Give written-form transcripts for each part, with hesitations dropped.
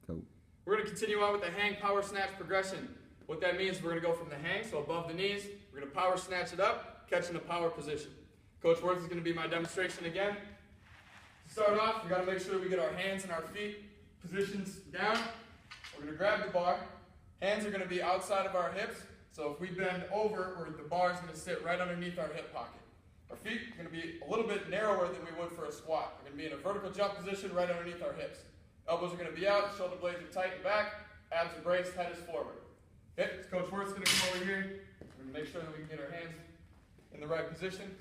Go. We're going to continue on with the hang power snatch progression. What that means, we're going to go from the hang, so above the knees, we're going to power snatch it up, catch in a power position. Coach Worth is going to be my demonstration again. To start off, we got to make sure we get our hands and our feet positions down. We're going to grab the bar. Hands are going to be outside of our hips, so if we bend over, the bar is going to sit right underneath our hip pocket. Our feet are going to be a little bit narrower than we would for a squat. We're going to be in a vertical jump position right underneath our hips. Elbows are going to be out, shoulder blades are tight and back, abs are braced, head is forward. Okay, so Coach Worth's going to come over here. We're going to make sure that we can get our hands in the right position.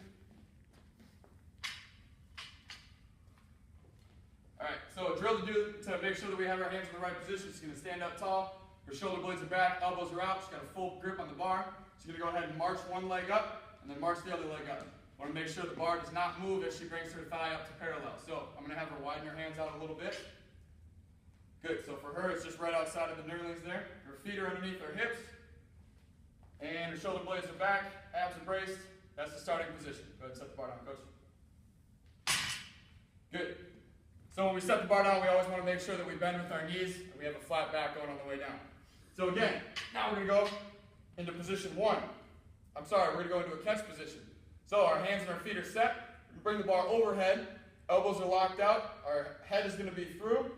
Alright, so a drill to do to make sure that we have our hands in the right position. She's going to stand up tall, her shoulder blades are back, elbows are out, she's got a full grip on the bar. She's going to go ahead and march one leg up, and then march the other leg up. I want to make sure the bar does not move as she brings her thigh up to parallel. So I'm going to have her widen her hands out a little bit. Good, so for her it's just right outside of the knurlings there. Her feet are underneath her hips, and her shoulder blades are back, abs are braced. That's the starting position. Go ahead and set the bar down, Coach. Good. So when we set the bar down, we always want to make sure that we bend with our knees and we have a flat back going on the way down. So again, now we're going to go into position one. We're going to go into a catch position. So our hands and our feet are set. We bring the bar overhead. Elbows are locked out. Our head is going to be through.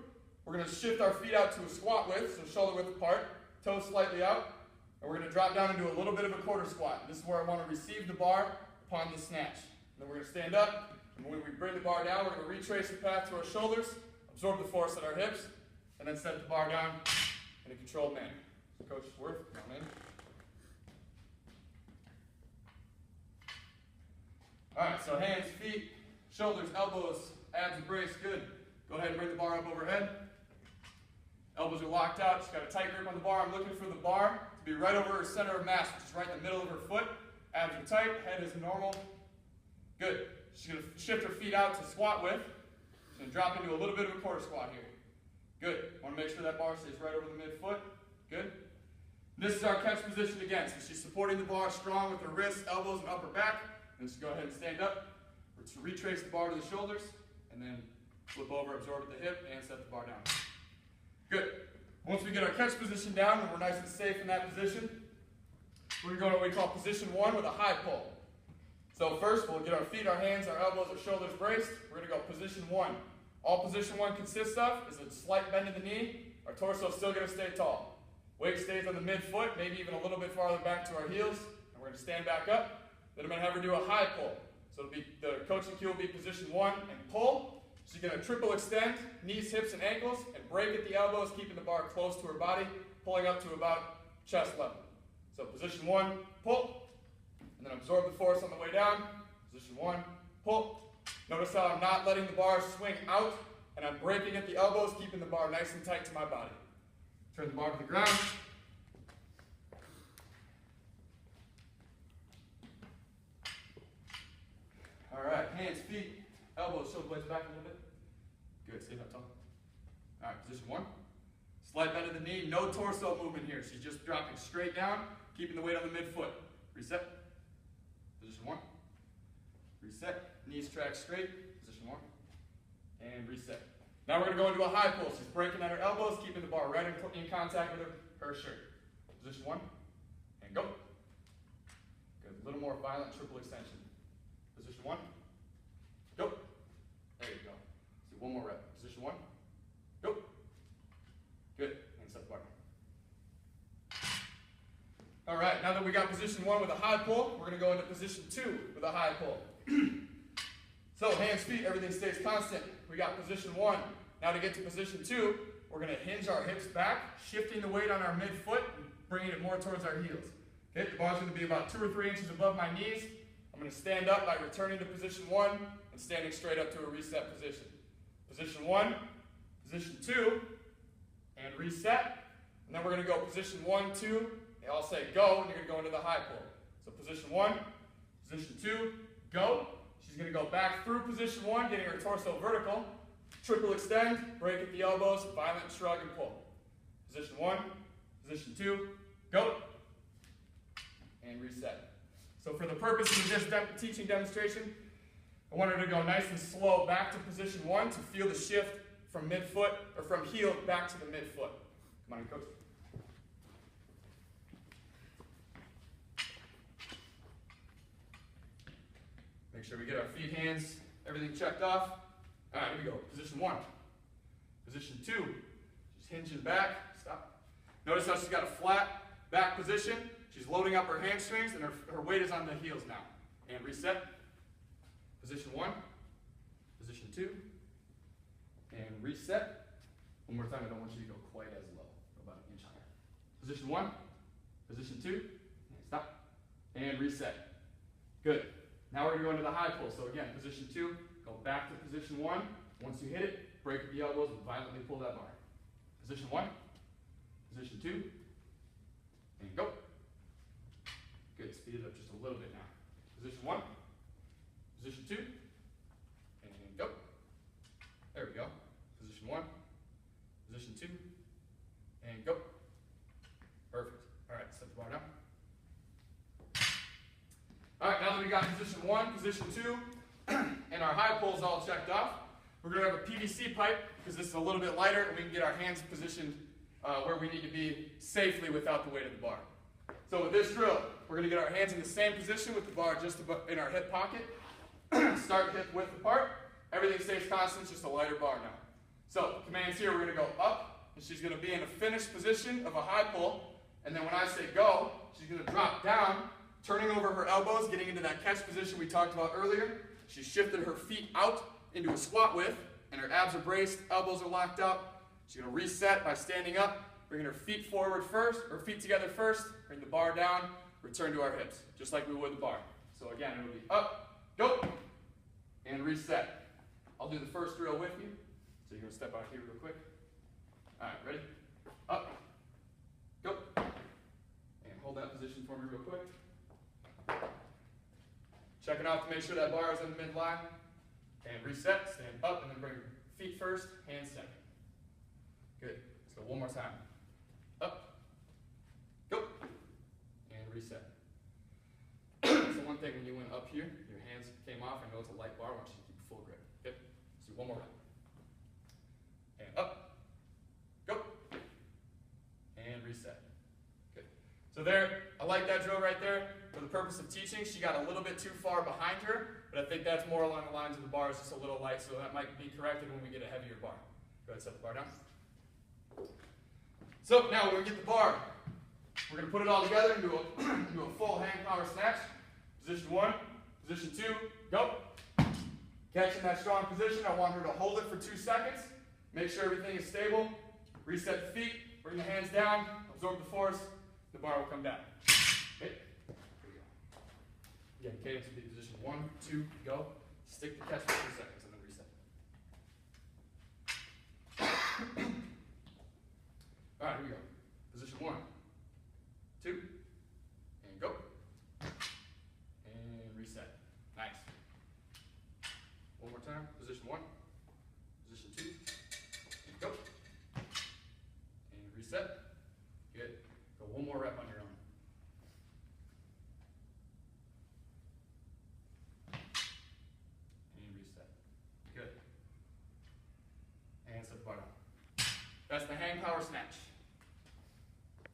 We're going to shift our feet out to a squat width, so shoulder width apart, toes slightly out. And we're going to drop down into a little bit of a quarter squat. This is where I want to receive the bar upon the snatch. And then we're going to stand up. And when we bring the bar down, we're going to retrace the path to our shoulders, absorb the force at our hips, and then set the bar down in a controlled manner. So Coach Worth, come in. Alright, so hands, feet, shoulders, elbows, abs and brace, good. Go ahead and bring the bar up overhead. Elbows are locked out, she's got a tight grip on the bar. I'm looking for the bar to be right over her center of mass, which is right in the middle of her foot. Abs are tight, head is normal. Good. She's going to shift her feet out to squat width. She's going to drop into a little bit of a quarter squat here. Good. Want to make sure that bar stays right over the midfoot. Good. This is our catch position again. So she's supporting the bar strong with her wrists, elbows, and upper back. And just go ahead and stand up. We're to retrace the bar to the shoulders, and then flip over, absorb at the hip, and set the bar down. Good. Once we get our catch position down, and we're nice and safe in that position, we're going to go to what we call position one with a high pull. So first, we'll get our feet, our hands, our elbows, our shoulders braced. We're going to go position one. All position one consists of is a slight bend in the knee. Our torso is still going to stay tall. Weight stays on the midfoot, maybe even a little bit farther back to our heels. And we're going to stand back up. Then I'm going to have her do a high pull. So it'll be, the coaching cue will be position one and pull. She's going to triple extend, knees, hips, and ankles, and break at the elbows, keeping the bar close to her body, pulling up to about chest level. So position one, pull. And then absorb the force on the way down. Position one, pull. Notice how I'm not letting the bar swing out, and I'm breaking at the elbows, keeping the bar nice and tight to my body. Turn the bar to the ground. All right, hands, feet, elbows, shoulder blades back a little bit. Good, stay up tall. All right, position one. Slight bend of the knee, no torso movement here. She's just dropping straight down, keeping the weight on the midfoot. Reset. Position one. Reset. Knees track straight. Position one. And reset. Now we're going to go into a high pull. She's breaking at her elbows, keeping the bar right in contact with her shirt. Position one. And go. Good. A little more violent triple extension. Position one. Go. There you go. Let's do one more rep. Position one. Go. Good. And set the bar. All right, now that we got position one with a high pull, we're going to go into position two with a high pull. So hands, feet, everything stays constant. We got position one. Now to get to position two, we're going to hinge our hips back, shifting the weight on our midfoot and bringing it more towards our heels. Okay, the bar's going to be about 2 or 3 inches above my knees. I'm going to stand up by returning to position one and standing straight up to a reset position. Position one, position two, and reset. And then we're going to go position one, two, and I'll say go, and you're going to go into the high pull. So position one, position two, go. She's going to go back through position one, getting her torso vertical. Triple extend, break at the elbows, violent shrug and pull. Position one, position two, go. And reset. So for the purposes of this teaching demonstration, I want her to go nice and slow back to position one to feel the shift from midfoot, or from heel back to the midfoot. Come on, coach. Make sure we get our feet, hands, everything checked off. All right, here we go. Position 1. Position 2. She's hinging back. Stop. Notice how she's got a flat back position. She's loading up her hamstrings, and her weight is on the heels now. And reset. Position 1. Position 2. And reset. One more time. I don't want you to go quite as low. About an inch higher. Position 1. Position 2. And stop. And reset. Good. Now we're going to go into the high pull. So again, position 2. Go back to position 1. Once you hit it, break the elbows and violently pull that bar. Position 1. Position 2. And go. Good. Speed it up just a little bit now. Position 1. Position 2. And go. There we go. Position 1. Position 2. And go. Perfect. All right, set the bar down. All right, now that we got position 1, position 2, and our high pulls all checked off, we're going to have a PVC pipe because this is a little bit lighter and we can get our hands positioned where we need to be safely without the weight of the bar. So with this drill, we're going to get our hands in the same position with the bar just in our hip pocket. Start hip width apart. Everything stays constant, it's just a lighter bar now. So commands here, we're going to go up, and she's going to be in a finished position of a high pull. And then when I say go, she's going to drop down, turning over her elbows, getting into that catch position we talked about earlier. She shifted her feet out into a squat width, and her abs are braced, elbows are locked up. She's going to reset by standing up, bringing her feet forward first, or feet together first, bring the bar down, return to our hips, just like we would the bar. So again, it'll be up, go, and reset. I'll do the first drill with you. So you're going to step out here real quick. All right, ready? Up, go, and hold that position for me real quick. Check it off to make sure that bar is in the midline. And reset, stand up, and then bring feet first, hands second. Good. Let's go one more time. Up, go, and reset. So one thing when you went up here, your hands came off. I know it's a light bar. I want you to keep full grip. Good. Let's do one more round. And up, go, and reset. Good. So there, I like that drill right there. For the purpose of teaching, she got a little bit too far behind her, but I think that's more along the lines of the bar is just a little light, so that might be corrected when we get a heavier bar. Go ahead, set the bar down. So now when we get the bar, we're going to put it all together and do a full hand power snatch. Position 1, position 2, go. Catching that strong position, I want her to hold it for 2 seconds. Make sure everything is stable. Reset the feet, bring the hands down, absorb the force, the bar will come down. Okay? Again, cadence will be position 1, 2, go. Stick the catch for 2 seconds and then reset. All right, here we go. Position 1, 2, and go. And reset. Nice. One more time. Position 1, position 2, and go. And reset. Good. Go one more rep on your own. Good. And set the bar down. That's the hang power snatch.